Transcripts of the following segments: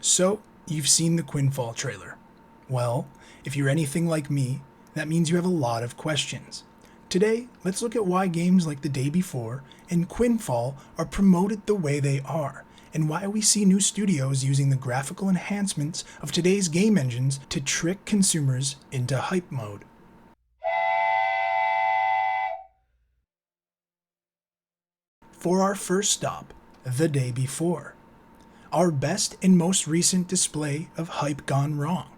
So, you've seen the Quinfall trailer. Well, if you're anything like me, that means you have a lot of questions. Today, let's look at why games like The Day Before and Quinfall are promoted the way they are, and why we see new studios using the graphical enhancements of today's game engines to trick consumers into hype mode. For our first stop, The Day Before. Our best and most recent display of hype gone wrong.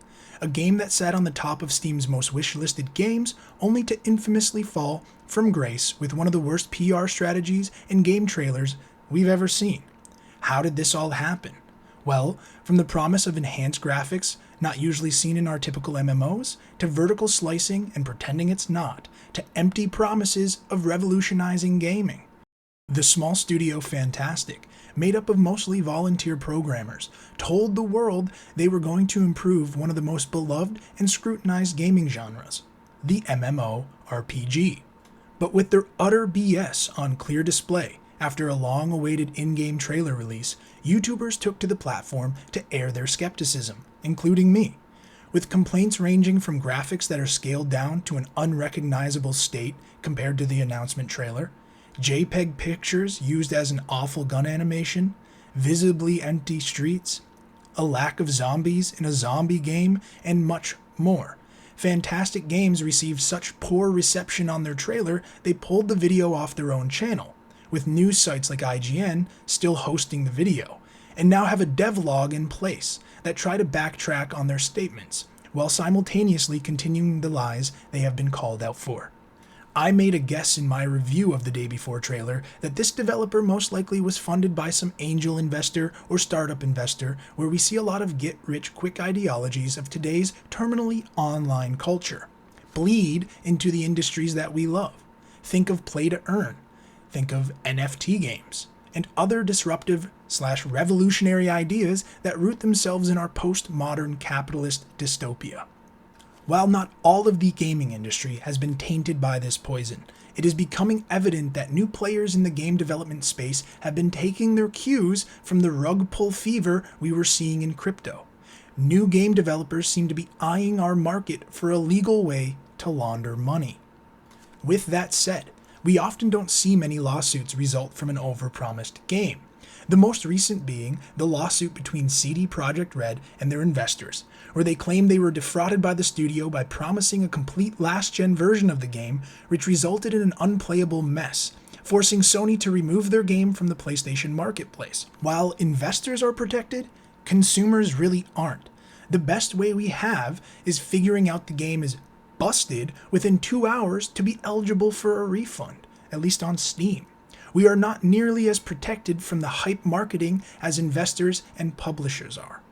A game that sat on the top of Steam's most wishlisted games, only to infamously fall from grace with one of the worst PR strategies and game trailers we've ever seen. How did this all happen? Well, from the promise of enhanced graphics, not usually seen in our typical MMOs, to vertical slicing and pretending it's not, to empty promises of revolutionizing gaming. The small studio Fantastic, made up of mostly volunteer programmers, told the world they were going to improve one of the most beloved and scrutinized gaming genres, the MMORPG. But with their utter BS on clear display, after a long-awaited in-game trailer release, YouTubers took to the platform to air their skepticism, including me, with complaints ranging from graphics that are scaled down to an unrecognizable state compared to the announcement trailer, JPEG pictures used as an awful gun animation, visibly empty streets, a lack of zombies in a zombie game, and much more. Fantastic Games received such poor reception on their trailer, they pulled the video off their own channel, with news sites like IGN still hosting the video, and now have a devlog in place that try to backtrack on their statements, while simultaneously continuing the lies they have been called out for. I made a guess in my review of the Day Before trailer that this developer most likely was funded by some angel investor or startup investor, where we see a lot of get-rich-quick ideologies of today's terminally online culture bleed into the industries that we love. Think of play to earn, think of NFT games, and other disruptive/revolutionary ideas that root themselves in our postmodern capitalist dystopia. While not all of the gaming industry has been tainted by this poison, it is becoming evident that new players in the game development space have been taking their cues from the rug pull fever we were seeing in crypto. New game developers seem to be eyeing our market for a legal way to launder money. With that said, we often don't see many lawsuits result from an overpromised game. The most recent being the lawsuit between CD Projekt Red and their investors, where they claimed they were defrauded by the studio by promising a complete last-gen version of the game, which resulted in an unplayable mess, forcing Sony to remove their game from the PlayStation Marketplace. While investors are protected, consumers really aren't. The best way we have is figuring out the game is busted within 2 hours to be eligible for a refund, at least on Steam. We are not nearly as protected from the hype marketing as investors and publishers are.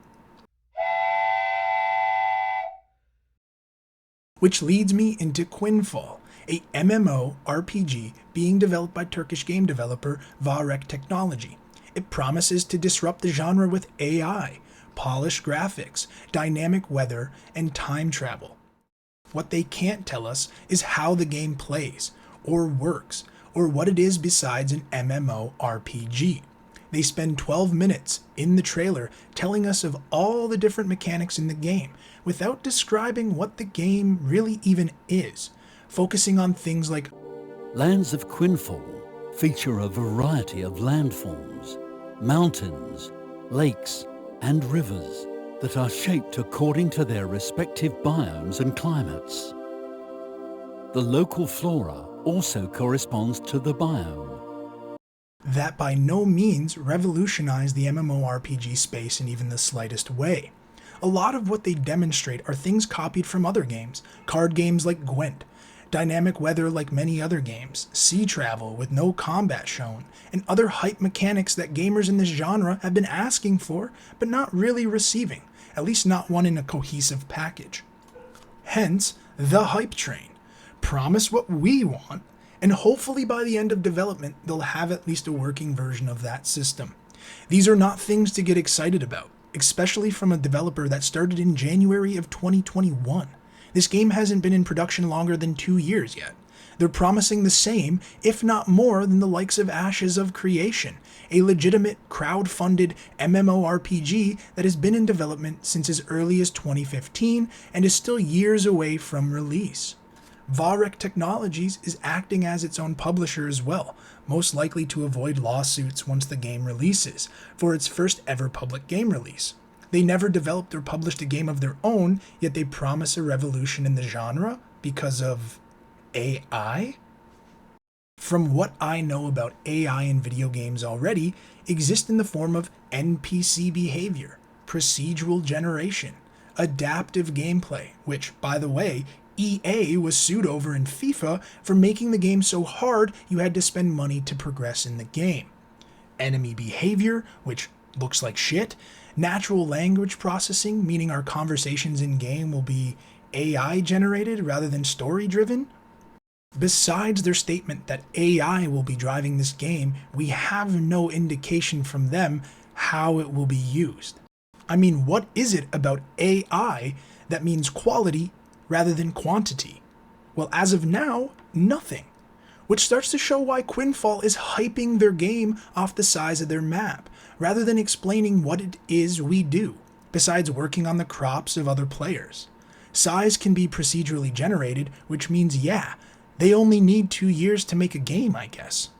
Which leads me into Quinfall, a MMORPG being developed by Turkish game developer Varek Technology. It promises to disrupt the genre with AI, polished graphics, dynamic weather, and time travel. What they can't tell us is how the game plays, or works, or what it is besides an MMORPG. They spend 12 minutes in the trailer telling us of all the different mechanics in the game, without describing what the game really even is, focusing on things like Lands of Quinfall feature a variety of landforms, mountains, lakes, and rivers that are shaped according to their respective biomes and climates. The local flora also corresponds to the biome. That by no means revolutionize the MMORPG space in even the slightest way. A lot of what they demonstrate are things copied from other games, card games like Gwent, dynamic weather like many other games, sea travel with no combat shown, and other hype mechanics that gamers in this genre have been asking for, but not really receiving, at least not one in a cohesive package. Hence, the hype train. Promise what we want, and hopefully by the end of development they'll have at least a working version of that system. These are not things to get excited about, especially from a developer that started in January of 2021. This game hasn't been in production longer than 2 years yet. They're promising the same, if not more, than the likes of Ashes of Creation, a legitimate crowd-funded MMORPG that has been in development since as early as 2015 and is still years away from release. Varek Technologies is acting as its own publisher as well, most likely to avoid lawsuits once the game releases, for its first ever public game release. They never developed or published a game of their own, yet they promise a revolution in the genre because of AI? From what I know about AI in video games already, exist in the form of NPC behavior, procedural generation, adaptive gameplay, which, by the way, EA was sued over in FIFA for making the game so hard you had to spend money to progress in the game. Enemy behavior, which looks like shit. Natural language processing, meaning our conversations in game will be AI generated rather than story driven. Besides their statement that AI will be driving this game, we have no indication from them how it will be used. I mean, what is it about AI that means quality rather than quantity? Well, as of now, nothing. Which starts to show why Quinfall is hyping their game off the size of their map, rather than explaining what it is we do, besides working on the crops of other players. Size can be procedurally generated, which means yeah, they only need 2 years to make a game, I guess.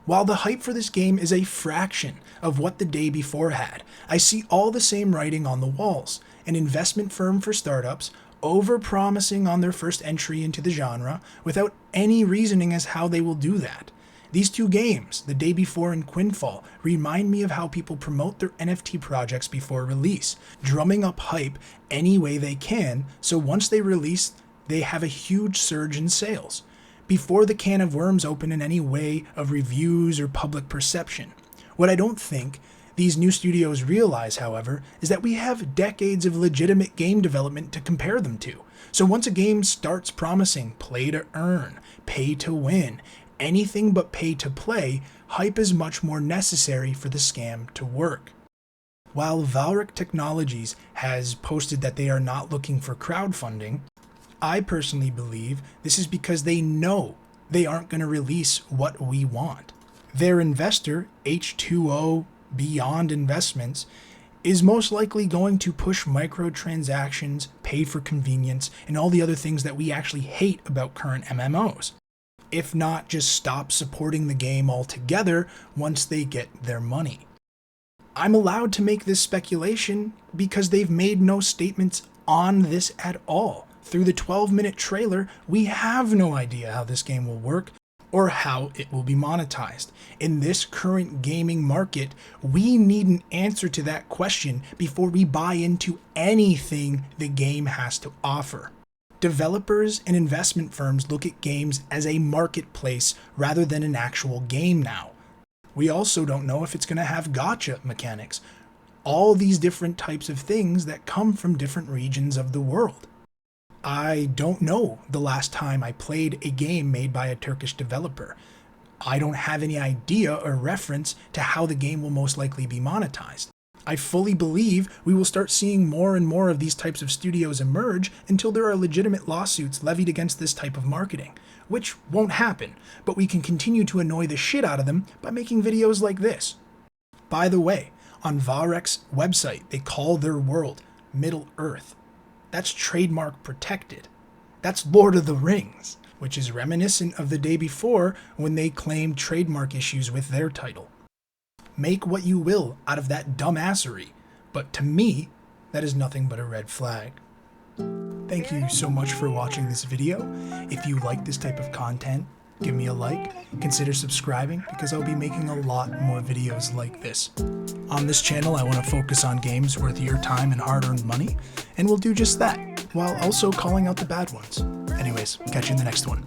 While the hype for this game is a fraction of what the day before had, I see all the same writing on the walls. An investment firm for startups, over-promising on their first entry into the genre, without any reasoning as how they will do that. These two games, The Day Before and Quinfall, remind me of how people promote their NFT projects before release, drumming up hype any way they can, so once they release, they have a huge surge in sales, before the can of worms open in any way of reviews or public perception. What I don't think these new studios realize, however, is that we have decades of legitimate game development to compare them to. So once a game starts promising play to earn, pay to win, anything but pay to play, hype is much more necessary for the scam to work. While Varek Technologies has posted that they are not looking for crowdfunding, I personally believe this is because they know they aren't going to release what we want. Their investor, H2O Beyond Investments, is most likely going to push microtransactions, pay for convenience, and all the other things that we actually hate about current MMOs. If not, just stop supporting the game altogether once they get their money. I'm allowed to make this speculation because they've made no statements on this at all. Through the 12-minute trailer, we have no idea how this game will work or how it will be monetized. In this current gaming market, we need an answer to that question before we buy into anything the game has to offer. Developers and investment firms look at games as a marketplace rather than an actual game now. We also don't know if it's going to have gacha mechanics. All these different types of things that come from different regions of the world. I don't know the last time I played a game made by a Turkish developer. I don't have any idea or reference to how the game will most likely be monetized. I fully believe we will start seeing more and more of these types of studios emerge until there are legitimate lawsuits levied against this type of marketing, which won't happen, but we can continue to annoy the shit out of them by making videos like this. By the way, on Varek's website, they call their world Middle Earth. That's trademark protected. That's Lord of the Rings, which is reminiscent of The Day Before when they claimed trademark issues with their title. Make what you will out of that dumbassery, but to me, that is nothing but a red flag. Thank you so much for watching this video. If you like this type of content, give me a like, consider subscribing because I'll be making a lot more videos like this. On this channel, I want to focus on games worth your time and hard-earned money, and we'll do just that, while also calling out the bad ones. Anyways, catch you in the next one.